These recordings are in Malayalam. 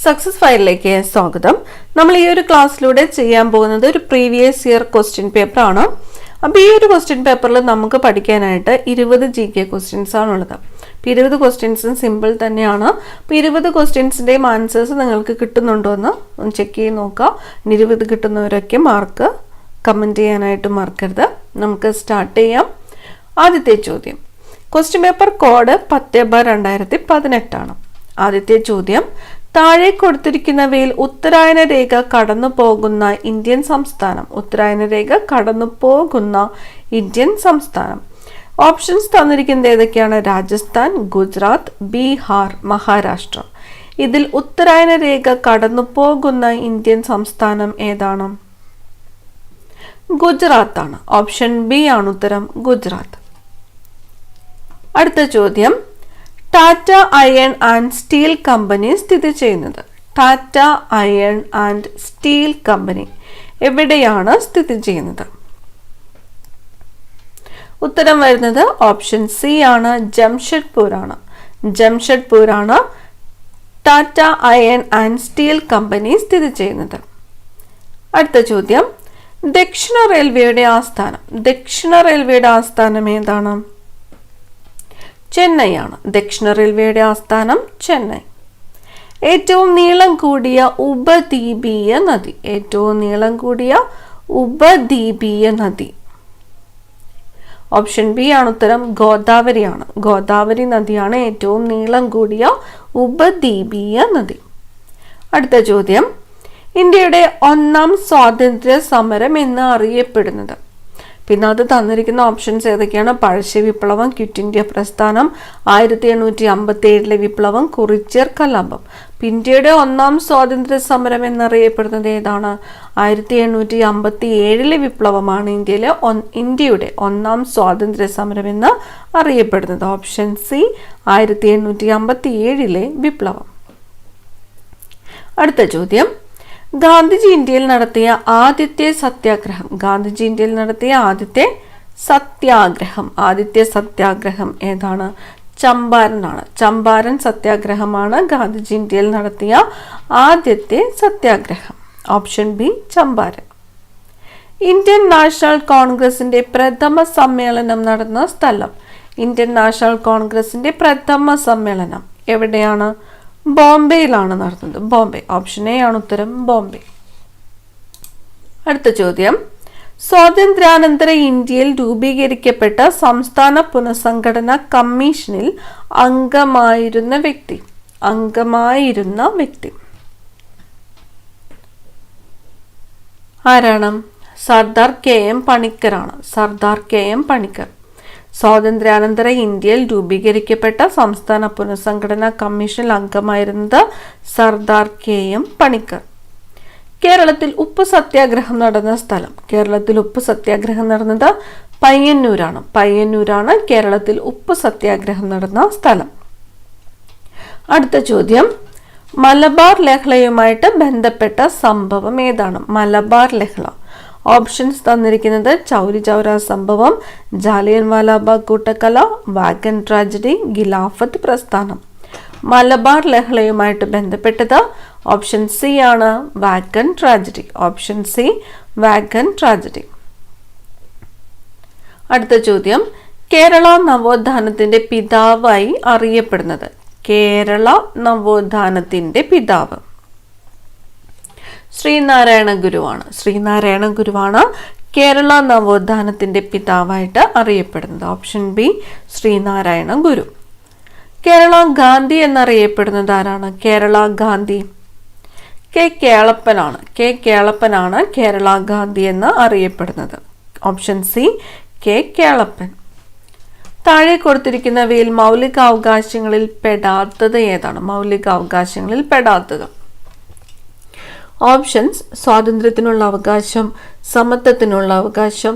സക്സസ് ഫയലിലേക്ക് സ്വാഗതം. നമ്മൾ ഈ ഒരു ക്ലാസ്സിലൂടെ ചെയ്യാൻ പോകുന്നത് ഒരു പ്രീവിയസ് ഇയർ ക്വസ്റ്റ്യൻ പേപ്പർ ആണ്. അപ്പോൾ ഈ ഒരു ക്വസ്റ്റ്യൻ പേപ്പറിൽ നമുക്ക് പഠിക്കാനായിട്ട് 20 GK ക്വസ്റ്റ്യൻസ് ആണുള്ളത്. 20 ക്വസ്റ്റ്യൻസും സിമ്പിൾ തന്നെയാണ്. അപ്പോൾ 20 ക്വസ്റ്റ്യൻസിൻ്റെയും ആൻസേഴ്സ് നിങ്ങൾക്ക് കിട്ടുന്നുണ്ടോ എന്ന് ഒന്ന് ചെക്ക് ചെയ്ത് നോക്കുക. 20 കിട്ടുന്നവരൊക്കെ മാർക്ക് കമൻറ്റ് ചെയ്യാനായിട്ട് മറക്കരുത്. നമുക്ക് സ്റ്റാർട്ട് ചെയ്യാം. ആദ്യത്തെ ചോദ്യം, ക്വസ്റ്റ്യൻ പേപ്പർ കോഡ് 10/2018 ആണ്. ആദ്യത്തെ ചോദ്യം, താഴെ കൊടുത്തിരിക്കുന്നവയിൽ ഉത്തരായന രേഖ കടന്നു പോകുന്ന ഇന്ത്യൻ സംസ്ഥാനം. ഉത്തരായന രേഖ കടന്നു പോകുന്ന ഇന്ത്യൻ സംസ്ഥാനം. ഓപ്ഷൻസ് തന്നിരിക്കുന്നത് ഏതൊക്കെയാണ്? രാജസ്ഥാൻ, ഗുജറാത്ത്, ബീഹാർ, മഹാരാഷ്ട്ര. ഇതിൽ ഉത്തരായന രേഖ കടന്നു പോകുന്ന ഇന്ത്യൻ സംസ്ഥാനം ഏതാണ്? ഗുജറാത്ത് ആണ്. ഓപ്ഷൻ ബി ആണ് ഉത്തരം, ഗുജറാത്ത്. അടുത്ത ചോദ്യം, Tata iron and steel company സ്ഥിതി ചെയ്യുന്നത്. Tata iron and steel company എവിടെയാണ് സ്ഥിതി ചെയ്യുന്നത്? ഉത്തരം വരുന്നത് ഓപ്ഷൻ സി ആണ്, ജംഷഡ്പൂർ ആണ്. ജംഷഡ്പൂർ ആണ് Tata iron and steel company സ്ഥിതി ചെയ്യുന്നത്. അടുത്ത ചോദ്യം, ദക്ഷിണ റെയിൽവേയുടെ ആസ്ഥാനം. ദക്ഷിണ റെയിൽവേയുടെ ആസ്ഥാനം ഏതാണ്? ചെന്നൈ ആണ്. ദക്ഷിണ റെയിൽവേയുടെ ആസ്ഥാനം ചെന്നൈ. ഏറ്റവും നീളം കൂടിയ ഉപദ്വീപീയ നദി. ഏറ്റവും നീളം കൂടിയ ഉപദ്വീപീയ നദി. ഓപ്ഷൻ ബി ആണ് ഉത്തരം, ഗോദാവരിയാണ്. ഗോദാവരി നദിയാണ് ഏറ്റവും നീളം കൂടിയ ഉപദ്വീപീയ നദി. അടുത്ത ചോദ്യം, ഇന്ത്യയുടെ ഒന്നാം സ്വാതന്ത്ര്യ സമരം എന്ന് അറിയപ്പെടുന്നത്. പിന്നെ അത് തന്നിരിക്കുന്ന ഓപ്ഷൻസ് ഏതൊക്കെയാണ്? പഴശ്ശി വിപ്ലവം, ക്വിറ്റ് ഇന്ത്യ പ്രസ്ഥാനം, 1857 വിപ്ലവം, കുറിച്യർ കലാപം. ഇന്ത്യയുടെ ഒന്നാം സ്വാതന്ത്ര്യ സമരം എന്നറിയപ്പെടുന്നത് ഏതാണ്? 1857 വിപ്ലവമാണ് ഇന്ത്യയുടെ ഒന്നാം സ്വാതന്ത്ര്യ സമരം എന്ന് അറിയപ്പെടുന്നത്. ഓപ്ഷൻ സി, 1857 വിപ്ലവം. അടുത്ത ചോദ്യം, ഗാന്ധിജി ഇന്ത്യയിൽ നടത്തിയ ആദ്യത്തെ സത്യാഗ്രഹം. ഗാന്ധിജി ഇന്ത്യയിൽ നടത്തിയ ആദ്യത്തെ സത്യാഗ്രഹം. ആദ്യത്തെ സത്യാഗ്രഹം ഏതാണ്? ചമ്പാരൻ ആണ്. ചമ്പാരൻ സത്യാഗ്രഹമാണ് ഗാന്ധിജി ഇന്ത്യയിൽ നടത്തിയ ആദ്യത്തെ സത്യാഗ്രഹം. Option B, Champaran. Indian national കോൺഗ്രസിന്റെ പ്രഥമ സമ്മേളനം നടന്ന സ്ഥലം. ഇന്ത്യൻ നാഷണൽ കോൺഗ്രസിന്റെ പ്രഥമ സമ്മേളനം എവിടെയാണ്? ബോംബെയിലാണ് നടന്നത്. ബോംബെ. ഓപ്ഷൻ എ ആണ് ഉത്തരം, ബോംബെ. അടുത്ത ചോദ്യം, സ്വാതന്ത്ര്യാനന്തര ഇന്ത്യയിൽ രൂപീകരിക്കപ്പെട്ട സംസ്ഥാന പുനഃസംഘടനാ കമ്മീഷനിൽ അംഗമായിരുന്ന വ്യക്തി. ആരാണ്? സർദാർ KM പണിക്കറാണ്. സർദാർ KM പണിക്കർ. സ്വാതന്ത്ര്യാനന്തര ഇന്ത്യയിൽ രൂപീകരിക്കപ്പെട്ട സംസ്ഥാന പുനഃസംഘടനാ കമ്മീഷനിൽ അംഗമായിരുന്നത് സർദാർ KM പണിക്കർ. കേരളത്തിൽ ഉപ്പ് സത്യാഗ്രഹം നടന്ന സ്ഥലം. കേരളത്തിൽ ഉപ്പ് സത്യാഗ്രഹം നടന്നത് പയ്യന്നൂരാണ്. പയ്യന്നൂരാണ് കേരളത്തിൽ ഉപ്പ് സത്യാഗ്രഹം നടന്ന സ്ഥലം. അടുത്ത ചോദ്യം, മലബാർ ലഹളയുമായിട്ട് ബന്ധപ്പെട്ട സംഭവം ഏതാണ്? മലബാർ ലഹള. ഓപ്ഷൻസ് തന്നിരിക്കുന്നത് ചൗരി ചൗര സംഭവം, ജാലിയൻ വാലാബാഗ് കൂട്ടക്കൊല, വാഗൻ ട്രാജഡി, ഖിലാഫത്ത് പ്രസ്ഥാനം. മലബാർ ലഹളയുമായിട്ട് ബന്ധപ്പെട്ടത് ഓപ്ഷൻ സി ആണ്, Wagen tragedy. Option C, Wagen tragedy. അടുത്ത ചോദ്യം, കേരള നവോത്ഥാനത്തിന്റെ പിതാവായി അറിയപ്പെടുന്നത്. കേരള നവോത്ഥാനത്തിന്റെ പിതാവ് ശ്രീനാരായണ ഗുരുവാണ്. ശ്രീനാരായണ ഗുരുവാണ് കേരള നവോത്ഥാനത്തിന്റെ പിതാവായിട്ട് അറിയപ്പെടുന്നത്. ഓപ്ഷൻ ബി, ശ്രീനാരായണ ഗുരു. കേരള ഗാന്ധി എന്നറിയപ്പെടുന്നത് ആരാണ്? കേരള ഗാന്ധി കേളപ്പനാണ്. കേളപ്പനാണ് കേരള ഗാന്ധി എന്ന് അറിയപ്പെടുന്നത്. Option C, Kelappan. താഴെ കൊടുത്തിരിക്കുന്നവയിൽ മൗലികാവകാശങ്ങളിൽ പെടാത്തത് ഏതാണ്? മൗലികാവകാശങ്ങളിൽ പെടാത്തത്. ഓപ്ഷൻസ്: സ്വാതന്ത്ര്യത്തിനുള്ള അവകാശം, സമത്വത്തിനുള്ള അവകാശം,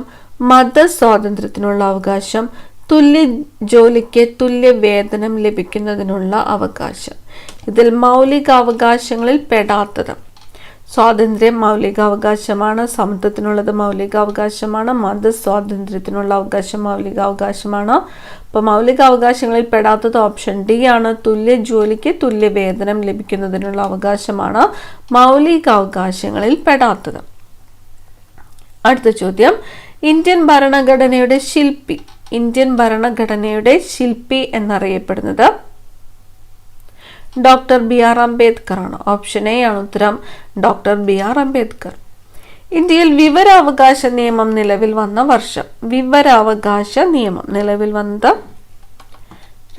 മതസ്വാതന്ത്ര്യത്തിനുള്ള അവകാശം, തുല്യ ജോലിക്ക് തുല്യ വേതനം ലഭിക്കുന്നതിനുള്ള അവകാശം. ഇതിൽ മൗലിക അവകാശങ്ങളിൽ പെടാത്തത് സ്വാതന്ത്ര്യം മൗലികാവകാശമാണ്, സമത്വത്തിനുള്ളത് മൗലികാവകാശമാണ്, മതസ്വാതന്ത്ര്യത്തിനുള്ള അവകാശം മൗലികാവകാശമാണ്. അപ്പോൾ മൗലികാവകാശങ്ങളിൽ പെടാത്തത് ഓപ്ഷൻ ഡി ആണ്. തുല്യ ജോലിക്ക് തുല്യ വേതനം ലഭിക്കുന്നതിനുള്ള അവകാശമാണ് മൗലികാവകാശങ്ങളിൽ പെടാത്തത്. അടുത്ത ചോദ്യം, ഇന്ത്യൻ ഭരണഘടനയുടെ ശില്പി എന്നറിയപ്പെടുന്നത് ഡോക്ടർ ബി ആർ അംബേദ്കർ ആണ്. ഓപ്ഷൻ എ ആണ് ഉത്തരം, ഡോക്ടർ ബി ആർ അംബേദ്കർ. ഇന്ത്യയിൽ വിവരാവകാശ നിയമം നിലവിൽ വന്ന വർഷം. വിവരാവകാശ നിയമം നിലവിൽ വന്നത്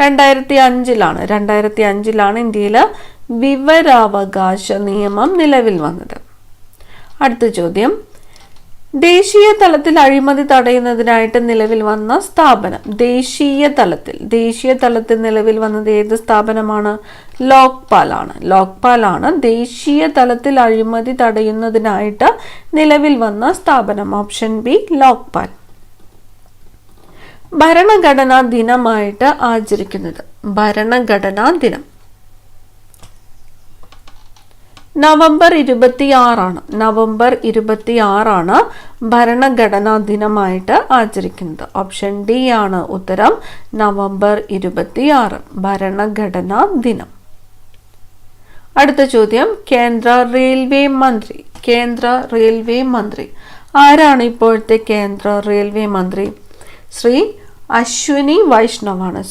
2005 2005 ഇന്ത്യയിൽ വിവരാവകാശ നിയമം നിലവിൽ വന്നത്. അടുത്ത ചോദ്യം, ദേശീയ തലത്തിൽ അഴിമതി തടയുന്നതിനായിട്ട് നിലവിൽ വന്ന സ്ഥാപനം. ദേശീയ തലത്തിൽ നിലവിൽ വന്നത് ഏത് സ്ഥാപനമാണ്? ലോക്പാൽ ആണ് ദേശീയ തലത്തിൽ അഴിമതി തടയുന്നതിനായിട്ട് നിലവിൽ വന്ന സ്ഥാപനം. Option B Lokpal. ഭരണഘടനാ ദിനമായിട്ട് ആചരിക്കുന്നത്. ഭരണഘടനാ ദിനം നവംബർ 26 ഭരണഘടനാ ദിനമായിട്ട് ആചരിക്കുന്നത്. ഓപ്ഷൻ ഡി ആണ് ഉത്തരം, നവംബർ 26 ഭരണഘടനാ ദിനം. അടുത്ത ചോദ്യം, കേന്ദ്ര റെയിൽവേ മന്ത്രി ആരാണ് ഇപ്പോഴത്തെ കേന്ദ്ര റെയിൽവേ മന്ത്രി? ശ്രീ അശ്വിനി വൈഷ്ണവാണ്.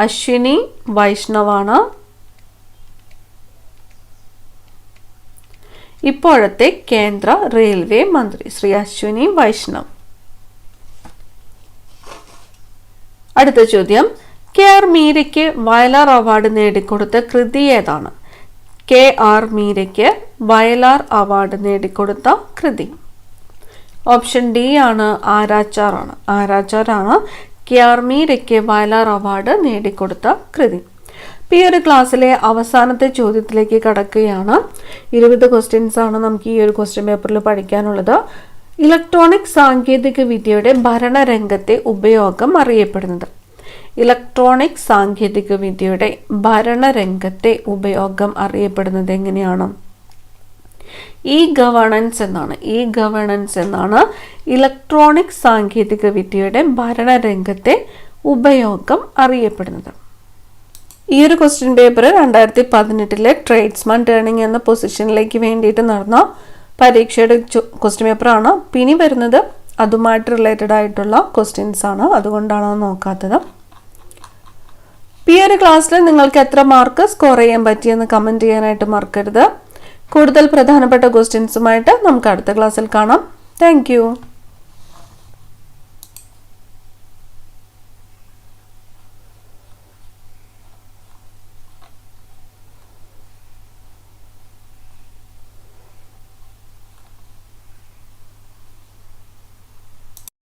അശ്വിനി വൈഷ്ണവാണ് ഇപ്പോഴത്തെ കേന്ദ്ര റെയിൽവേ മന്ത്രി, ശ്രീ അശ്വിനി വൈഷ്ണവ്. അടുത്ത ചോദ്യം, കെ ആർ മീരയ്ക്ക് വയലാർ അവാർഡ് നേടിക്കൊടുത്ത കൃതി ഏതാണ്? കെ ആർ മീരയ്ക്ക് വയലാർ അവാർഡ് നേടിക്കൊടുത്ത കൃതി. ഓപ്ഷൻ ഡി ആണ്, ആരാച്ചാറാണ് കെ ആർ മീരയ്ക്ക് വയലാർ അവാർഡ് നേടിക്കൊടുത്ത കൃതി. ഈ ഒരു ക്ലാസ്സിലെ അവസാനത്തെ ചോദ്യത്തിലേക്ക് കടക്കുകയാണ്. 20 ക്വസ്റ്റ്യൻസ് ആണ് നമുക്ക് ഈ ഒരു ക്വസ്റ്റ്യൻ പേപ്പറിൽ പഠിക്കാനുള്ളത്. ഇലക്ട്രോണിക് സാങ്കേതിക വിദ്യയുടെ ഭരണരംഗത്തെ ഉപയോഗം അറിയപ്പെടുന്നത്. ഇലക്ട്രോണിക് സാങ്കേതിക വിദ്യയുടെ ഭരണരംഗത്തെ ഉപയോഗം അറിയപ്പെടുന്നത് എങ്ങനെയാണ്? ഇ ഗവേണൻസ് എന്നാണ് ഇലക്ട്രോണിക് സാങ്കേതിക വിദ്യയുടെ ഭരണരംഗത്തെ ഉപയോഗം അറിയപ്പെടുന്നത്. ഈ ഒരു ക്വസ്റ്റ്യൻ പേപ്പർ 2018 ട്രേഡ്സ്മാൻ ടേണിംഗ് എന്ന പൊസിഷനിലേക്ക് വേണ്ടിയിട്ട് നടന്ന പരീക്ഷയുടെ ക്വസ്റ്റ്യൻ പേപ്പറാണ്. പിന്നെ വരുന്നത് അതുമായിട്ട് റിലേറ്റഡ് ആയിട്ടുള്ള ക്വസ്റ്റ്യൻസ് ആണ്, അതുകൊണ്ടാണ് നോക്കാത്തത്. ഈ ഒരു ക്ലാസ്സിൽ നിങ്ങൾക്ക് എത്ര മാർക്ക് സ്കോർ ചെയ്യാൻ പറ്റിയെന്ന് കമൻറ്റ് ചെയ്യാനായിട്ട് മറക്കരുത്. കൂടുതൽ പ്രധാനപ്പെട്ട ക്വസ്റ്റ്യൻസുമായിട്ട് നമുക്ക് അടുത്ത ക്ലാസ്സിൽ കാണാം. താങ്ക്